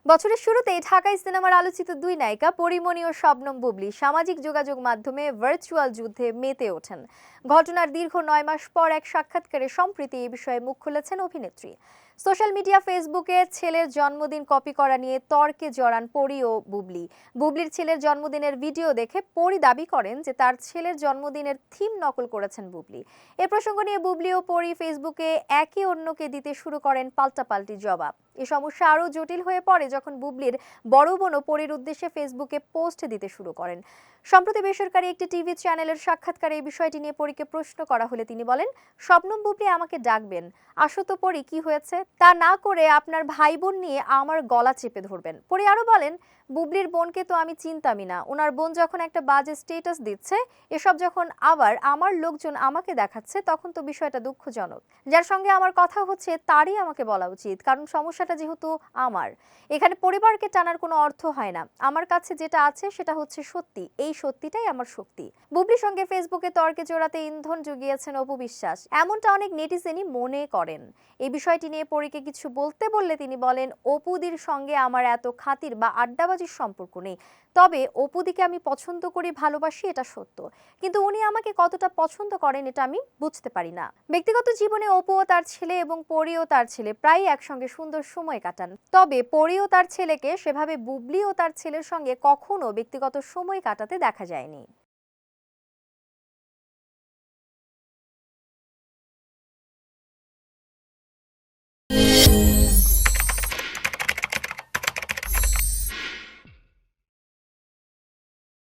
বছরের শুরুতেই ঢাকাই সিনেমার আলোচিত দুই নায়িকা পরিমণি ও শবনম বুবলী সামাজিক যোগাযোগ মাধ্যমে ভার্চুয়াল যুদ্ধে মেতে ওঠেন। ঘটনার দীর্ঘ ৯ মাস পর এক সাক্ষাৎকারে সম্প্রতি এই বিষয়ে মুখ খুলেছেন অভিনেত্রী। সোশ্যাল মিডিয়া ফেসবুকে ছেলের জন্মদিন কপি করা নিয়ে তর্কে জড়ান পরি ও বুবলী। বুবলীর ছেলের জন্মদিনের ভিডিও দেখে পরি দাবি করেন যে তার ছেলের জন্মদিনের থিম নকল করেছেন বুবলী। এ প্রসঙ্গ নিয়ে বুবলী ও পরি ফেসবুকে একে অন্যকে দিতে শুরু করেন পাল্টাপাল্টি জবাব। এই সমস্যা আরও জটিল হয়ে পড়ে যখন বুবলীর বড় বোনও পরির উদ্দেশ্যে ফেসবুকে পোস্ট দিতে শুরু করেন। সম্প্রতি বেসরকারি একটি টিভি চ্যানেলের সাক্ষাৎকারে এই বিষয়টি নিয়ে পরীকে প্রশ্ন করা হলে তিনি বলেন, শবনম বুবলী আমাকে ডাকবেন, আসো তো পরি, কি হয়েছে? তা না করে আপনার ভাই বোন নিয়ে আমার গলা চেপে ধরবেন। পরি আরো বলেন, বুবলীর বোনকে তো আমি চিনতামই না, ওনার বোন যখন একটা বাজে স্ট্যাটাস দিচ্ছে, এসব যখন আবার আমার লোকজন আমাকে দেখাচ্ছে, তখন তো বিষয়টা দুঃখজনক। যার সঙ্গে আমার কথা হচ্ছে তারই আমাকে বলা উচিত, কারণ সমস্যাটা যেহেতু আমার। এখানে পরিবারকে টানার কোনো অর্থ হয় না। আমার কাছে যেটা আছে সেটা হচ্ছে সত্যি, এই সত্যিটাই আমার শক্তি। বুবলির সঙ্গে ফেসবুকে তর্কে জোড়াতে ইন্ধন জুগিয়েছেন অপু বিশ্বাস, এমনটা অনেক নেটিজেনই মনে করেন। এই বিষয়টি নিয়ে পরীকে কিছু বলতে বললে তিনি বলেন, অপুদির সঙ্গে আমার এত খাতির বা আড্ডাবাজির সম্পর্ক নেই। তবে অপুদিকে আমি পছন্দ করি, ভালোবাসি, এটা সত্য। কিন্তু উনি আমাকে কতটা পছন্দ করেন এটা আমি বুঝতে পারি না। ব্যক্তিগত জীবনে অপু ও তার ছেলে এবং পরি ও তার ছেলে প্রায় একসঙ্গে সুন্দর সময় কাটান। তবে পরি ও তার ছেলেকে সেভাবে বুবলি ও তার ছেলের সঙ্গে কখনো ব্যক্তিগত সময় কাটাতে দেখা যায়নি।